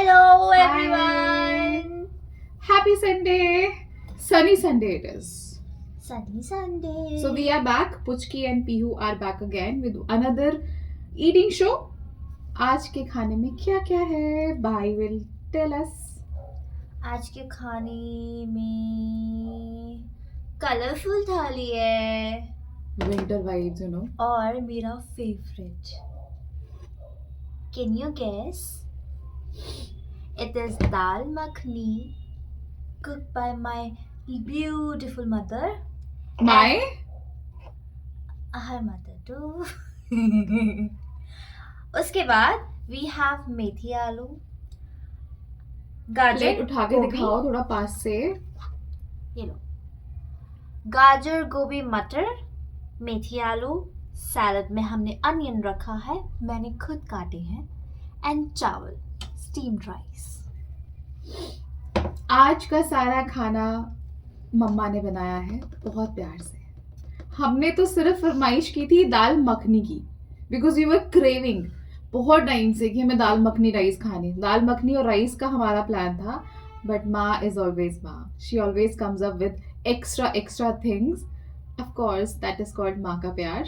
Hello Hi. everyone. Happy Sunday. Sunny Sunday it is. Sunny Sunday. So we are back. Puchki and Pihu are back again with another eating show. आज के खाने में क्या क्या है? Bhai will tell us. आज के खाने में कलरफुल थाली है Winter vibes, you know. और मेरा favourite. Can you guess? It is dal makhni cooked by my beautiful mother. My Her mother too. उसके बाद we have मेथी आलू, प्लेट गाजर उठा के गोभी, दिखाओ थोड़ा पास से. ये लो, गाजर गोभी मटर, मेथी आलू, सैलड में हमने अनियन रखा है, मैंने खुद काटे हैं, एंड चावल, स्टीम्ड राइस. आज का सारा खाना मम्मा ने बनाया है बहुत प्यार से. हमने तो सिर्फ फरमाइश की थी दाल मखनी की बिकॉज यू वर क्रेविंग बहुत टाइम से कि हमें दाल मखनी राइस खानी. दाल मखनी और राइस का हमारा प्लान था बट माँ इज ऑलवेज माँ. She always comes up with extra things. Of course that is called माँ का प्यार.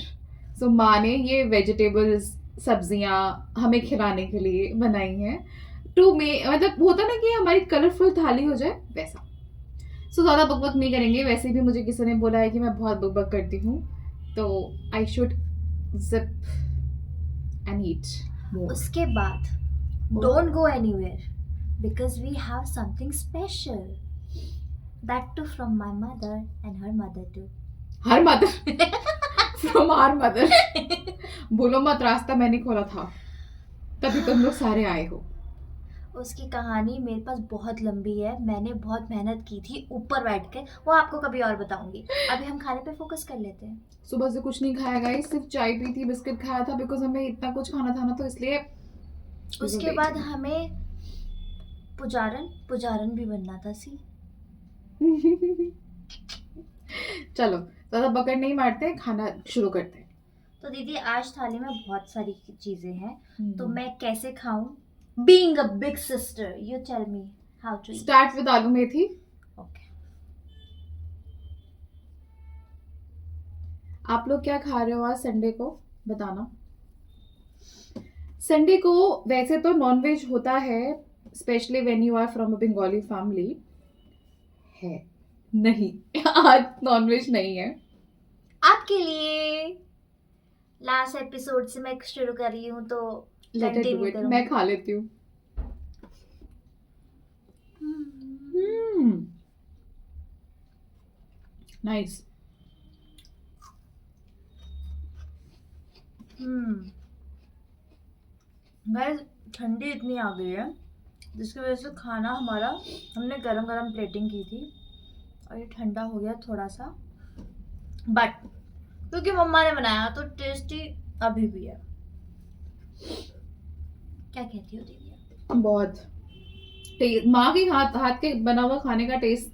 सो माँ ने ये वेजिटेबल्स सब्जियाँ हमें खिलाने के लिए बनाई हैं टू मतलब होता ना कि हमारी कलरफुल थाली हो जाए वैसा. सो ज़्यादा बकबक नहीं करेंगे. वैसे भी मुझे किसी ने बोला है कि मैं बहुत बकबक करती हूँ तो I should zip and eat more. उसके बाद don't go anywhere because we have something special, that too from my mother and her mother too. Her mother from our mother. बोलो मत, रास्ता मैंने खोला था तभी तुम लोग सारे आए हो. उसकी कहानी मेरे पास बहुत लंबी है, मैंने बहुत मेहनत की थी ऊपर बैठ के, वो आपको कभी और बताऊंगी. अभी हम खाने पे फोकस कर लेते हैं. सुबह से कुछ नहीं खाया गाइस, सिर्फ चाय पी थी, बिस्किट खाया था बिकॉज हमें इतना कुछ खाना था ना तो इसलिए. उसके बाद हमें पुजारन भी बनना था. सी चलो ज़्यादा बकड़ नहीं मारते, खाना शुरू करते हैं. तो दीदी आज थाली में बहुत सारी चीजें हैं, तो मैं कैसे खाऊं? Being a big sister, you tell me how to start with aloo methi. Okay. आप लोग क्या खा रहे हो आज संडे को बताना. संडे को वैसे तो नॉनवेज होता है specially when you are from a Bengali family. है नहीं आज नॉनवेज नहीं है. आपके लिए लास्ट एपिसोड से मैं शुरू कर रही हूँ तो let it do continue it. करूंगी. मैं खा लेती हूँ. नाइस. गाइस ठंडी इतनी आ गई है जिसकी वजह से खाना हमारा, हमने गरम गरम प्लेटिंग की थी और ये ठंडा हो गया थोड़ा सा, बट क्योंकि मम्मा ने बनाया तो टेस्टी अभी भी है. क्या कहती हो दीदी? बहुत माँ के हाथ हाथ के बना हुआ खाने का टेस्ट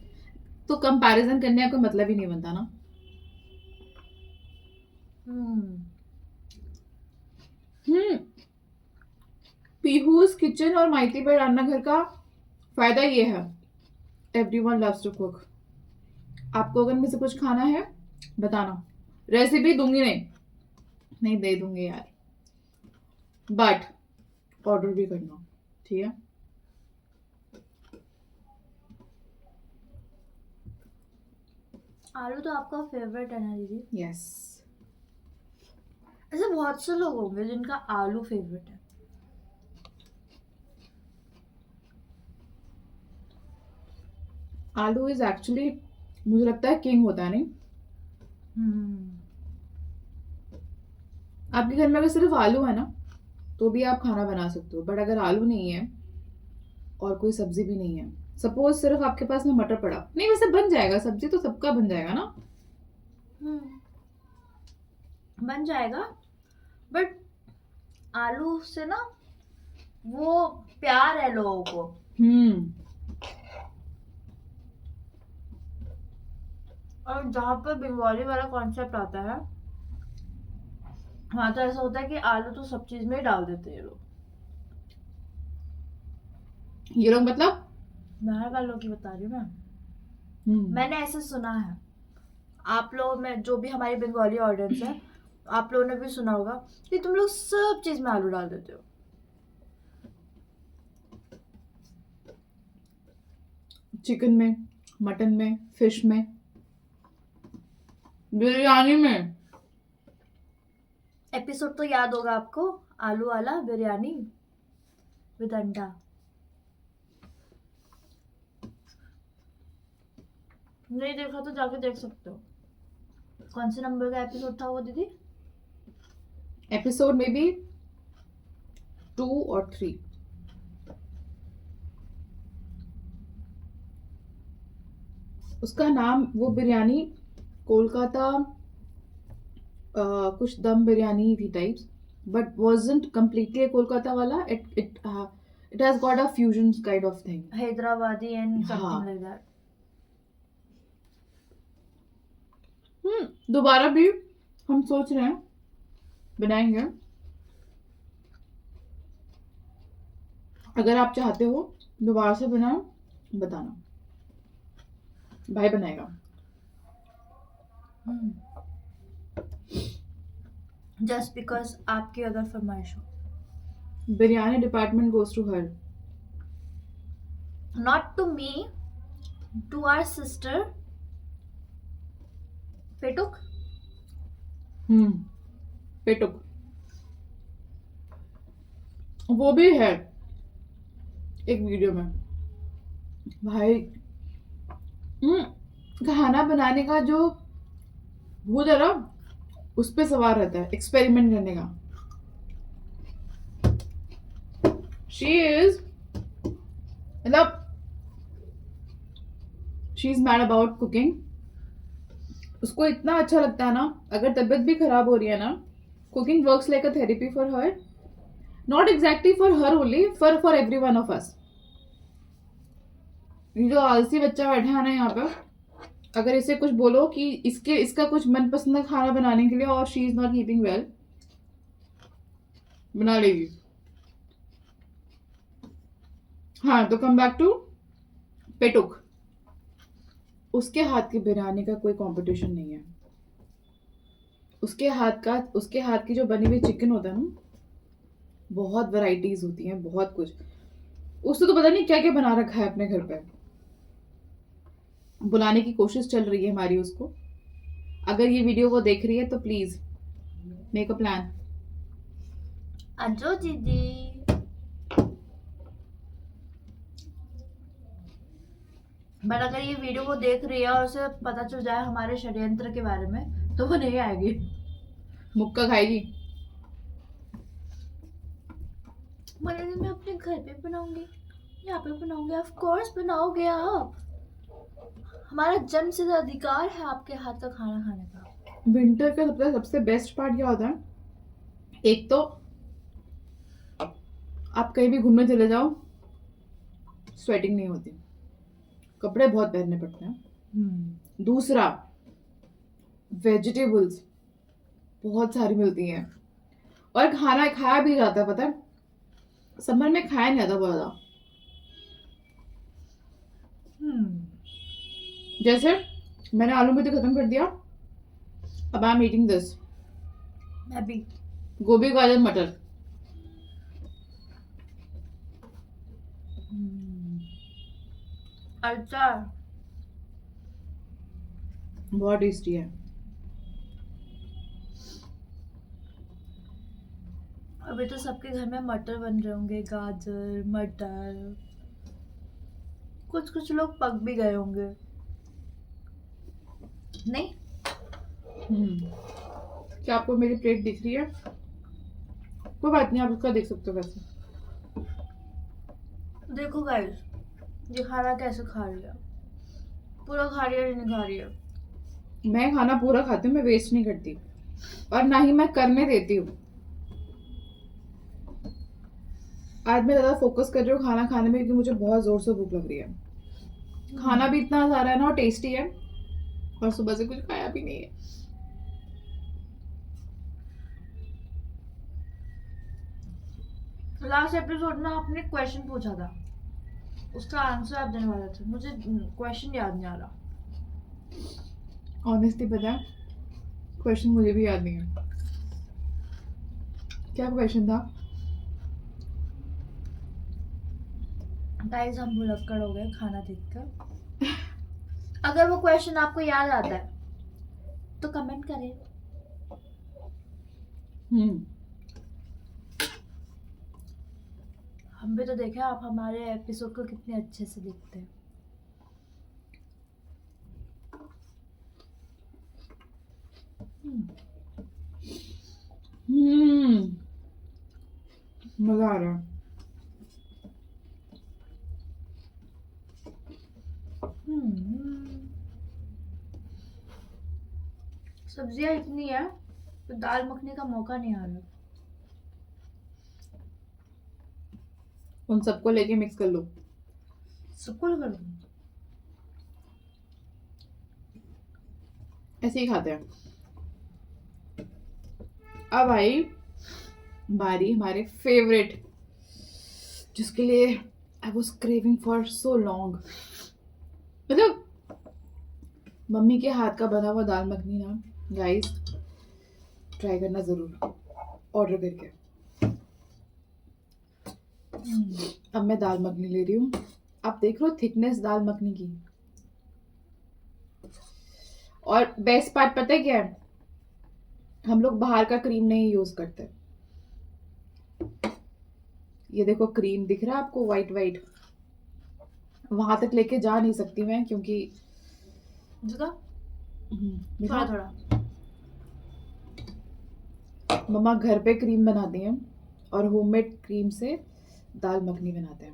तो कंपैरिजन करने का कोई मतलब ही नहीं बनता ना. पीहूज किचन और माइती पर रान्ना घर का फायदा ये है एवरीवन लव्स टू कुक. आपको अगर मुझसे कुछ खाना है बताना, रेसिपी दूंगी नहीं दे दूंगी यार, बट ऑर्डर भी करना ठीक है. आलू तो आपका फेवरेट है ना दीदी? यस. ऐसे बहुत से लोग होंगे जिनका आलू फेवरेट है. आलू इज एक्चुअली मुझे लगता है किंग होता है नहीं. आपके घर में अगर सिर्फ आलू है ना तो भी आप खाना बना सकते हो, बट अगर आलू नहीं है और कोई सब्जी भी नहीं है, सपोज सिर्फ आपके पास में मटर पड़ा, नहीं वैसे बन जाएगा, सब्जी तो सबका बन जाएगा ना. बन जाएगा, बट आलू से ना वो प्यार है लोगों को. और जहाँ पर बंगाली वाला कॉन्सेप्ट आता है वहाँ तो ऐसा होता है कि आलू तो सब चीज में ही डाल देते हैं लोग. ये लोग मतलब बाहर वालों की बता रही हूँ मैं। हम्म, मैंने ऐसे सुना है, आप लोग में जो भी हमारी बंगाली ऑडियंस है, आप लोगों ने भी सुना होगा कि तुम लोग सब चीज में आलू डाल देते हो। चिकन में, मटन में, फिश में, बिरयानी में। एपिसोड तो याद होगा आपको, आलू वाला बिरयानी विद अंडा। नहीं देखा तो जाके देख सकते हो। कौन से नंबर का एपिसोड था वो दीदी? एपिसोड में भी 2 और 3। उसका नाम वो बिरयानी कोलकाता कुछ दम बिरयानी ही थी types, but wasn't completely a Kolkata वाला. It has got a fusion kind of thing. Hyderabadi and हाँ. Something like that. दोबारा भी हम सोच रहे हैं बनाएंगे. अगर आप चाहते हो दोबारा से बनाए बताना, भाई बनाएगा. जस्ट बिकॉज आपकी अगर फरमाइश हो। Biryani department goes to her. Not to me, to our sister पेटुक। पेटुक वो भी है एक वीडियो में. भाई खाना बनाने का जो भूत है ना उस पे सवार रहता है एक्सपेरिमेंट करने का. शी इज मतलब she is mad about cooking. उसको इतना अच्छा लगता है ना, अगर तबीयत भी खराब हो रही है ना, cooking works like a therapy for her. Not exactly for her only, for every one of us. ये जो आलसी बच्चा बैठा है ना यहाँ पे, अगर इसे कुछ बोलो कि इसका कुछ मनपसंद खाना बनाने के लिए और she is not eating well, बना लेगी. हाँ तो कम बैक टू पेटुक. उसके हाथ की बिरयानी का कोई कंपटीशन नहीं है. उसके हाथ की जो बनी हुई चिकन होता है ना, बहुत वैरायटीज होती हैं, बहुत कुछ. उससे तो पता नहीं क्या क्या बना रखा है अपने घर पे. बुलाने की कोशिश चल रही है हमारी उसको. अगर ये वीडियो वो देख रही है तो प्लीज मेक अ प्लान. अजो दीदी। बट अगर ये वीडियो वो देख रही है और उसे पता चल जाए हमारे षड्यंत्र के बारे में तो वो नहीं आएगी. मुक्का खाएगी. मैं अपने घर पे बनाऊंगी, यहाँ पे बनाऊंगी. ऑफ कोर्स बनाओगे आप. हमारा जन्मसिद्ध अधिकार है आपके हाथ का खाना खाने का. विंटर का सबसे बेस्ट पार्ट क्या होता है, एक तो आप कहीं भी घूमने चले जाओ, स्वेटिंग नहीं होती, कपड़े बहुत पहनने पड़ते हैं. दूसरा, वेजिटेबल्स बहुत सारी मिलती हैं और खाना खाया भी जाता है. पता है समर में खाया नहीं जाता बहुत ज्यादा. जैसे मैंने आलू मेथी खत्म कर दिया, अब आई एम ईटिंग दिस. मैं भी. गोभी गाजर मटर. अचार बहुत टेस्टी है. अभी तो सबके घर में मटर बन रहे होंगे, गाजर मटर. कुछ कुछ लोग पक भी गए होंगे नहीं. क्या आपको मेरी प्लेट दिख रही है? कोई बात नहीं, आप उसका देख सकते हो. वैसे देखो गाइस, ये खाना कैसे खा रही है, पूरा खा रही है या नहीं खा रही है. मैं खाना पूरा खाती हूँ, मैं वेस्ट नहीं करती और ना ही मैं करने देती हूँ. आज मैं ज्यादा फोकस कर रही हूँ खाना खाने में क्योंकि मुझे बहुत जोर से भूख लग रही है. खाना भी इतना सारा है ना और टेस्टी है, और सुबह से कुछ खाया भी नहीं है. लास्ट एपिसोड में आपने क्वेश्चन पूछा था उसका आंसर आप देने वाले थे, मुझे क्वेश्चन याद नहीं आ रहा। ऑनेस्टली पता है, क्वेश्चन मुझे भी याद नहीं है। क्या क्वेश्चन था? गाइस हम भुलक्कड़ हो गए खाना देखकर। अगर वो क्वेश्चन आपको याद आता है तो कमेंट करें। हम भी तो देखें आप हमारे एपिसोड को कितने अच्छे से देखते हैं। मजा आ रहा है। सब्जियां इतनी है तो दाल मखनी का मौका नहीं आ रहा। उन सबको लेके मिक्स कर लो। सबको कर दूं? ऐसे ही खाते हैं। अब आई बारी हमारे फेवरेट, जिसके लिए I was craving for so long. मतलब मम्मी के हाथ का बना हुआ दाल मखनी ना गाइस, ट्राई करना जरूर, ऑर्डर करके। अब मैं दाल मखनी ले रही हूँ। आप देख लो थिकनेस दाल मखनी की। और बेस्ट पार्ट पता है क्या है? हम लोग बाहर का क्रीम नहीं यूज करते। ये देखो क्रीम दिख रहा है आपको, वाइट वाइट, वहां तक लेके जा नहीं सकती मैं क्योंकि थोड़ा दिखा? थोड़ा मम्मा घर पे क्रीम बनाती हैं और होममेड क्रीम से दाल मखनी बनाते हैं।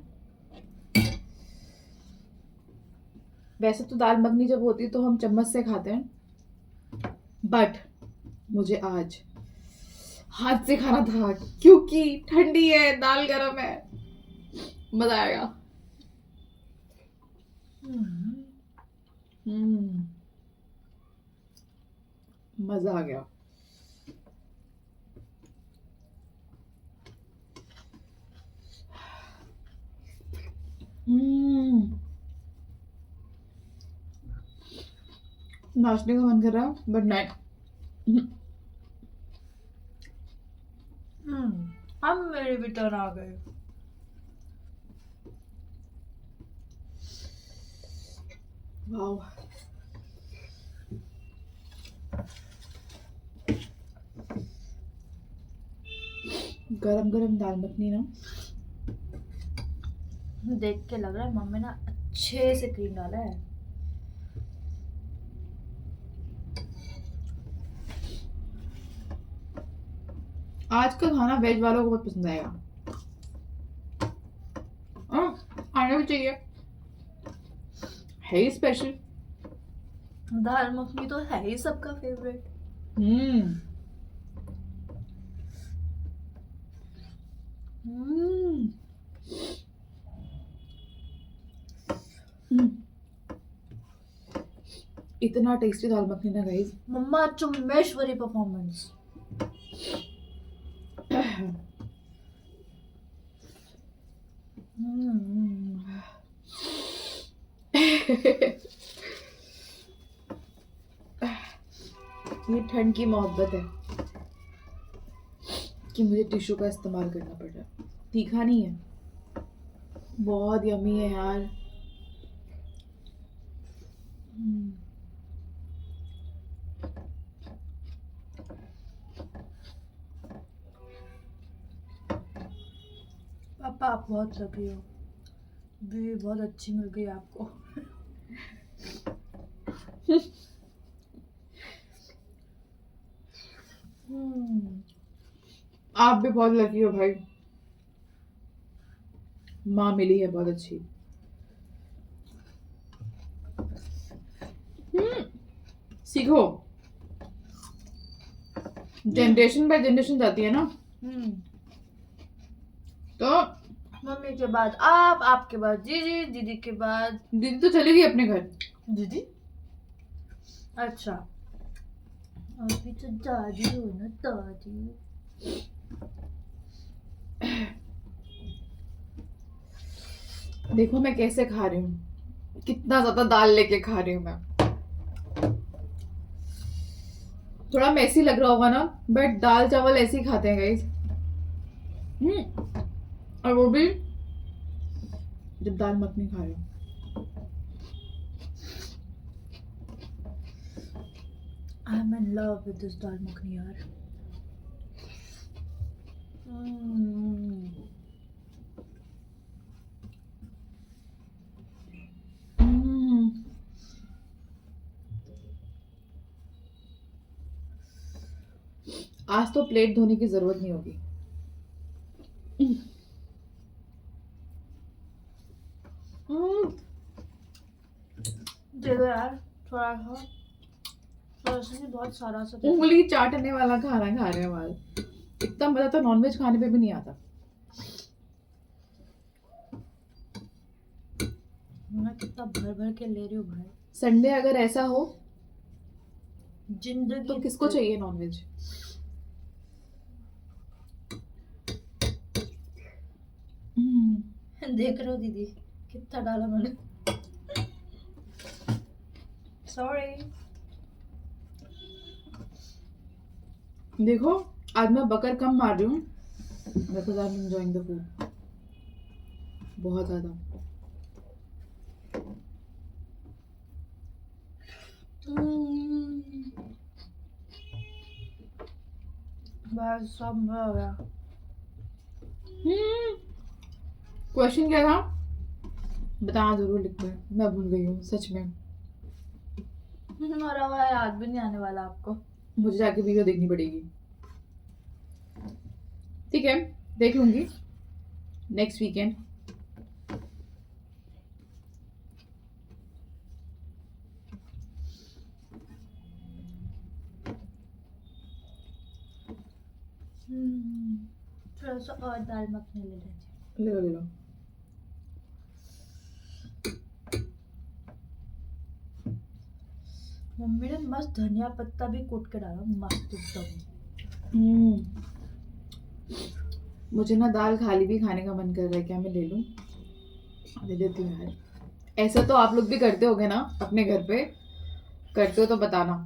वैसे तो दाल मखनी जब होती है तो हम चम्मच से खाते हैं, बट मुझे आज हाथ से खाना था क्योंकि ठंडी है, दाल गरम है, मजा आएगा। मजा आ गया। नाचने का मन कर रहा बट नहीं। हम मेरे भी टर्न आ गए। वाओ, गरम गरम दाल मखनी ना, देख के लग रहा है मम्मी ने अच्छे से क्रीम डाला है। आज का खाना वेज वालों को बहुत पसंद आएगा। आना भी चाहिए, है ही स्पेशल। दाल मखनी तो है ही सबका फेवरेट। इतना टेस्टी दाल मखनी ना गाइस। मम्मा चुम्मेश्वरी परफॉर्मेंस। ये ठंड की मोहब्बत है कि मुझे टिश्यू का इस्तेमाल करना पड़ रहा है। तीखा नहीं है, बहुत यमी है यार। पापा आप बहुत लकी हो, बीवी बहुत अच्छी मिल गई आपको। आप भी बहुत लकी हो भाई, माँ मिली है बहुत अच्छी। सीखो, जनरेशन बाय जनरेशन जाती है ना, तो मम्मी के बाद आप, आपके बाद दीदी, दीदी के बाद दीदी तो चली गई अपने घर। दीदी? अच्छा, अभी तो दादी हो ना, दादी। देखो मैं कैसे खा रही हूँ, कितना ज्यादा दाल लेके खा रही हूँ मैं। थोड़ा मेसी लग रहा होगा ना, बट दाल चावल ऐसे ही खाते हैं गाइस। और वो भी जब दाल मखनी खा रही हूँ। I am in love with this dal makhani यार। हम्म, आज तो प्लेट धोने की जरूरत नहीं होगी। हम्म, दे दो यार थोड़ा सा, वैसे भी बहुत सारा सा दे दो। उंगली चाटने वाला खाना खा रहे हैं आज। इतना मजा तो नॉनवेज खाने पे भी नहीं आता। मैं कितना भर भर के ले रही हूँ भाई। संडे अगर ऐसा हो जिंदगी तो किसको चाहिए नॉनवेज? देख रहे हो दीदी कितना डाला मैंने। सॉरी। देखो आज मैं बकर कम मार रही हूँ, because I am enjoying the food बहुत ज्यादा। बस सब मजा हो गया। क्वेश्चन क्या था बताना जरूर लिखना, मैं भूल गई हूँ सच में। मरा हुआ याद भी नहीं आने वाला आपको। मुझे जाके वीडियो देखनी पड़ेगी। ठीक है, देख लूंगी नेक्स्ट वीकेंड। थोड़ा सा और दाल मखनी ले लेते। ले लो ले लो। मम्मी ने मस्त धनिया पत्ता भी कूट के डाला, मस्त एकदम। मुझे ना दाल खाली भी खाने का मन कर रहा है, क्या मैं ले लूं? ले लेती हूँ यार। ऐसा तो आप लोग भी करते होगे ना अपने घर पे? करते हो तो बताना।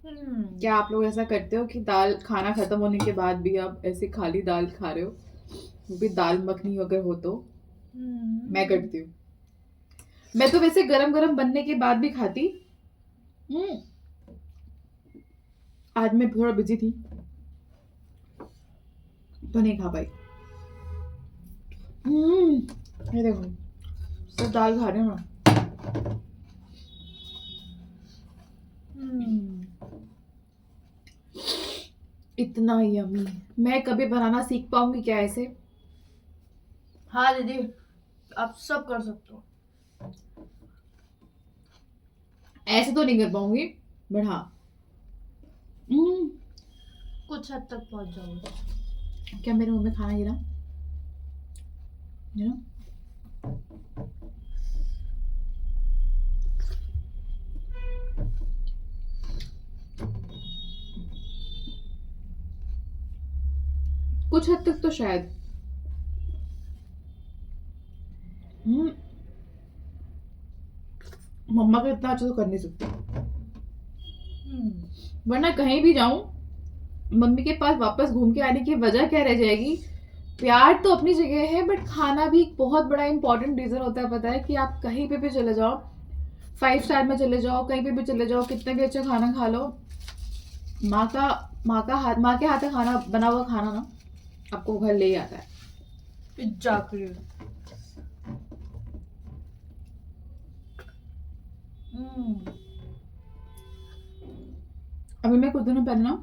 क्या आप लोग ऐसा करते हो कि दाल खाना खत्म होने के बाद भी आप ऐसे खाली दाल खा रहे हो, वो भी दाल मखनी अगर हो तो? मैं करती हूँ। मैं तो वैसे गरम गरम बनने के बाद भी खाती। आज मैं थोड़ा बिजी थी तो नहीं खा पाई। ये देखो सब दाल खा रहे हो ना। इतना यमी। मैं कभी बनाना सीख पाऊंगी क्या ऐसे? हाँ दीदी आप सब कर सकते हो। ऐसे तो नहीं कर पाऊंगी, बट हाँ कुछ हद तक पहुंच जाओगे। क्या मेरे मुंह में खाना गिरा? कुछ हद तक तो शायद। मम्मा का इतना अच्छा तो कर नहीं सकती, वरना कहीं भी जाऊं मम्मी के पास वापस घूम के आने की वजह क्या रह जाएगी? प्यार तो अपनी जगह है, बट खाना भी एक बहुत बड़ा इंपॉर्टेंट रीजन होता है। पता है कि आप कहीं पे भी चले जाओ, 5 स्टार में चले जाओ, कहीं पे भी चले जाओ, कितना भी अच्छा खाना खा लो, माँ के हाथ का खाना बना हुआ खाना ना आपको घर ले ही आता है। एग्जैक्टली। अभी मैं कुछ दिनों पहले ना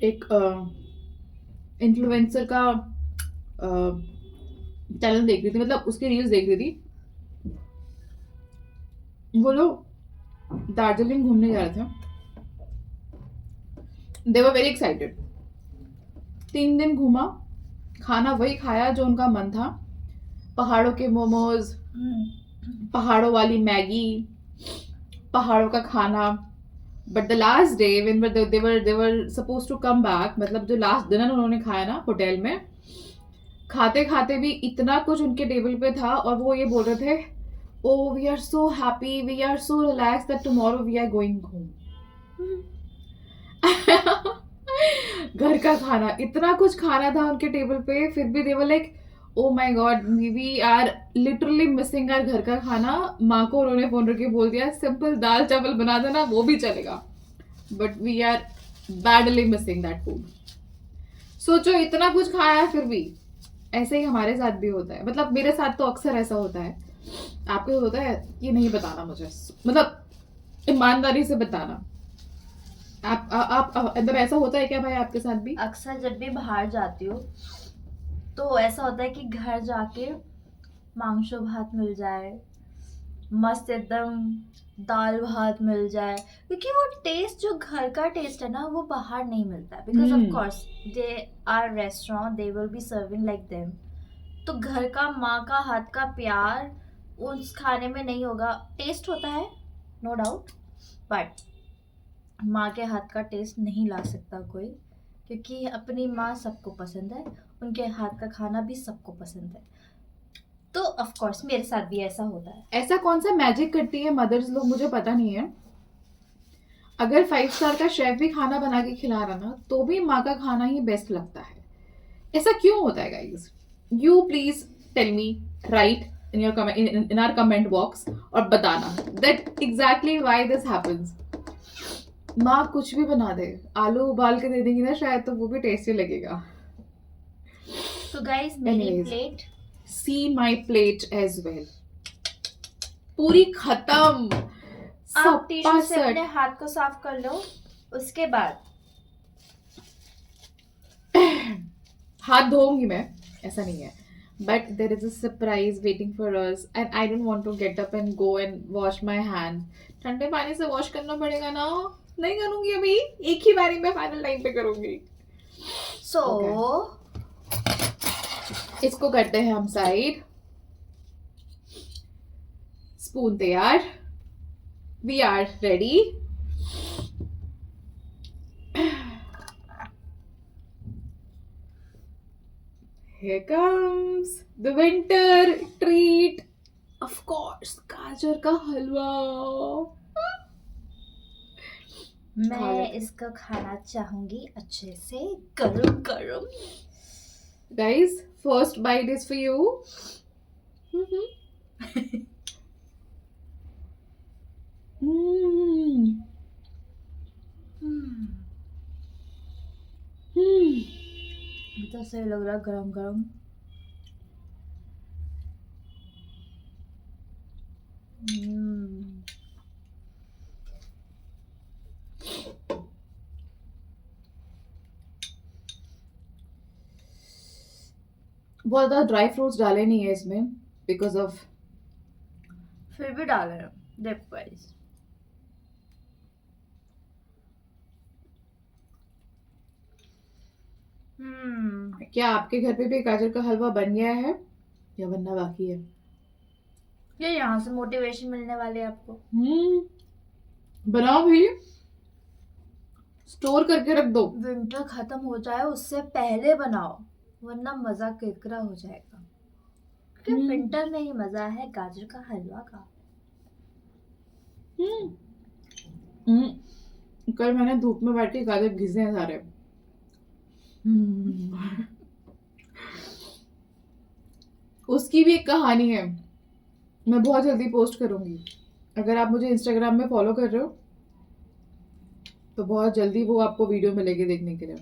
एक इन्फ्लुएंसर का चैनल देख रही थी, मतलब उसकी रील्स देख रही थी। वो लोग दार्जिलिंग घूमने जा रहे थे। दे वर वेरी एक्साइटेड। 3 दिन घूमा, खाना वही खाया जो उनका मन था, पहाड़ों के मोमोज, पहाड़ों वाली मैगी, पहाड़ों का खाना। But the last day when they were supposed to come back, मतलब जो लास्ट डिनर उन्होंने खाया ना होटल में, खाते खाते भी इतना कुछ उनके टेबल पे था और वो ये बोल रहे थे, oh we are so happy, we are so relax that tomorrow we are going home. घर का खाना, इतना कुछ खाना था उनके टेबल पे, फिर भी they were like, oh my God, we are literally missing our घर का खाना। माँ को उन्होंने फोन करके बोल दिया सिंपल दाल चावल बना देना, वो भी चलेगा, but we are badly missing that food. सोचो इतना कुछ खाया है फिर भी। ऐसे ही हमारे साथ भी होता है, मतलब मेरे साथ तो अक्सर ऐसा होता है। आपको होता है? ये नहीं बताना मुझे, मतलब ईमानदारी से बताना। आप मतलब ऐसा होता है क्या भाई आपके साथ भी? अक्सर जब भी बाहर जाती हूँ तो ऐसा होता है कि घर जाके मांसो भात मिल जाए, मस्त एकदम दाल भात मिल जाए, क्योंकि वो टेस्ट जो घर का टेस्ट है ना वो बाहर नहीं मिलता, because of course they are restaurant, they will be serving like them. तो घर का माँ का हाथ का प्यार उस खाने में नहीं होगा। टेस्ट होता है नो डाउट, बट माँ के हाथ का टेस्ट नहीं ला सकता कोई, क्योंकि अपनी माँ सबको पसंद है, उनके हाथ का खाना भी सबको पसंद है। तो ऑफ कोर्स मेरे साथ भी ऐसा होता है। ऐसा कौन सा मैजिक करती है मदर्स लोग, मुझे पता नहीं है। अगर 5 स्टार का शेफ भी खाना बना के खिला रहा ना, तो भी माँ का खाना ही बेस्ट लगता है। ऐसा क्यों होता है guys? You please tell me, right in your comment, in our comment box, और बताना that exactly why this happens. माँ कुछ भी बना दे, आलू उबाल के दे देंगी ना शायद, तो वो भी टेस्टी लगेगा। तो गाइस मेरी Anyways. Plate, see my plate as well, पूरी खत्म। आप टिश्यू से सपासट। अपने हाथ को साफ कर लो, उसके बाद हाथ धोऊंगी मैं, ऐसा नहीं है, but there is a surprise waiting for us and I don't want to get up and go and wash my hand. ठंडे पानी से वॉश करना पड़ेगा ना, नहीं करूंगी अभी, एक ही बारी में फाइनल टाइम पे करूंगी। सो इसको करते हैं हम साइड। स्पून तैयार, we are ready. Here comes the winter treat, of course, गाजर का हलवा। मैं इसको खाना चाहूंगी अच्छे से गरम गरम। Guys, first bite is for you. तो सही लग रहा गरम गरम। बहुत ज़्यादा ड्राई फ्रूट्स डाले नहीं है इसमें, बिकॉज ऑफ, फिर भी डाल रहे डेप वाइज। क्या आपके घर पे भी गाजर का हलवा बन गया है या बनना बाकी है? ये यहाँ से मोटिवेशन मिलने वाले है आपको। बनाओ भाई, स्टोर करके रख दो। विंटर खत्म हो जाए उससे पहले बनाओ, वरना मजा किरकिरा हो जाएगा, क्योंकि विंटर में ही मजा है गाजर का हलवा का। कल मैंने धूप में बैठ के गाजर घिसे हैं सारे। उसकी भी एक कहानी है, मैं बहुत जल्दी पोस्ट करूंगी। अगर आप मुझे इंस्टाग्राम में फॉलो कर रहे हो तो बहुत जल्दी वो आपको वीडियो मिलेगी देखने के लिए।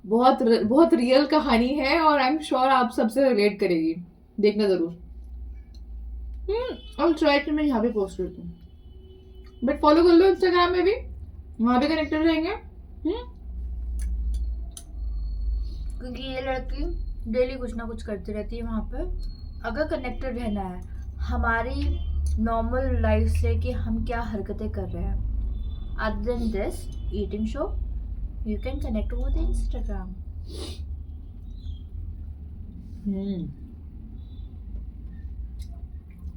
बहुत बहुत रियल कहानी है और आई एम श्योर आप सबसे रिलेट करेगी, देखना जरूर। और ट्राई कि मैं यहाँ पे पोस्ट कर दूँ, बट फॉलो कर लो इंस्टाग्राम में भी, वहां भी कनेक्टेड रहेंगे। क्योंकि ये लड़की डेली कुछ ना कुछ करती रहती है वहाँ पे। अगर कनेक्टेड रहना है हमारी नॉर्मल लाइफ से कि हम क्या हरकतें कर रहे हैं, other than this eating show, you can connect over the Instagram.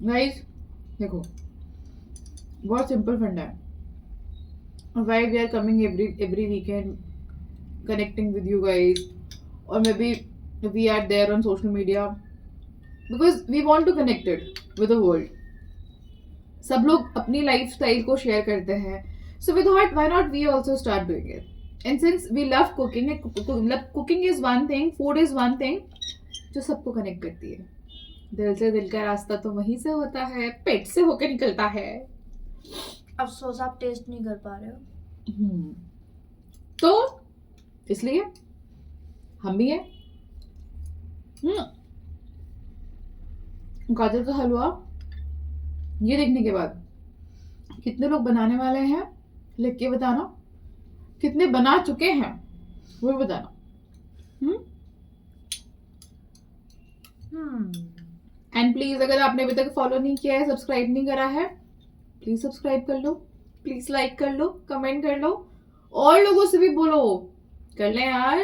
Guys देखो, बहुत सिंपल फंडा है। Why we are coming every weekend, connecting with you guys, और मैं भी we are there on social media because we want to connect it with the world. सब लोग अपनी लाइफस्टाइल को शेयर करते हैं, so we thought why not we also start doing it. And since we love cooking, cooking is one thing, food is one thing जो सबको connect करती है. दिल से दिल का रास्ता तो वहीं से होता है, पेट से होकर निकलता है. अफसोस आप टेस्ट नहीं कर पा रहे हो. तो इसलिए हम भी हैं. गाजर का हलवा ये देखने के बाद कितने लोग बनाने वाले हैं लिख के बताना, कितने बना चुके हैं वो भी बताना. एंड प्लीज अगर आपने अभी तक फॉलो नहीं किया है, सब्सक्राइब नहीं करा है, प्लीज सब्सक्राइब कर लो, प्लीज लाइक कर लो, कमेंट कर लो, और लोगों से भी बोलो कर ले यार,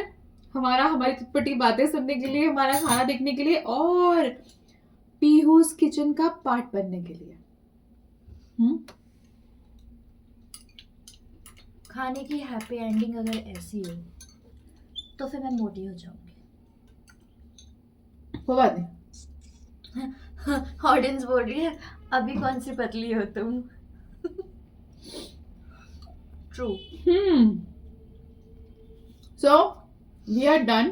हमारी चटपटी बातें सुनने के लिए, हमारा खाना देखने के लिए, और पीहूज किचन का पार्ट बनने के लिए. खाने की हैप्पी एंडिंग अगर ऐसी हो तो फिर मैं मोटी हो जाऊंगी. वो बात नहीं. ऑडियंस बोल रही है अभी कौन सी पतली हो तुम. True. So we are done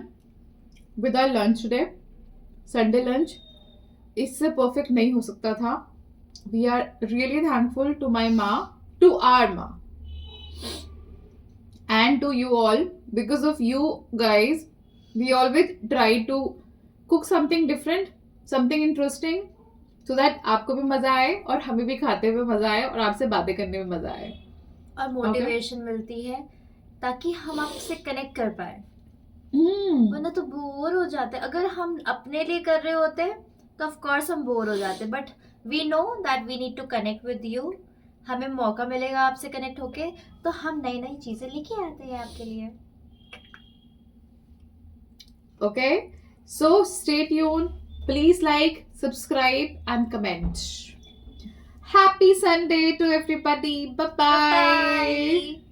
with our lunch today. Sunday lunch इससे परफेक्ट नहीं हो सकता था. We are really thankful to my ma, to our ma, and to you all. Because of you guys, we always try to cook something different, something interesting, so that आपको भी मजा आए और हमें भी खाते हुए मजा आए और आपसे बातें करने में मजा आए. और मोटिवेशन मिलती है ताकि हम आपसे कनेक्ट कर पाए. वरना तो बोर हो जाते. अगर हम अपने लिए कर रहे होते तो ऑफ कोर्स हम बोर हो जाते, but we know that we need to connect with you. हमें मौका मिलेगा आपसे कनेक्ट होके तो हम नई नई चीजें लेके आते हैं आपके लिए. Okay, so stay tuned. Please like, subscribe and comment. Happy Sunday to everybody. Bye bye. Bye.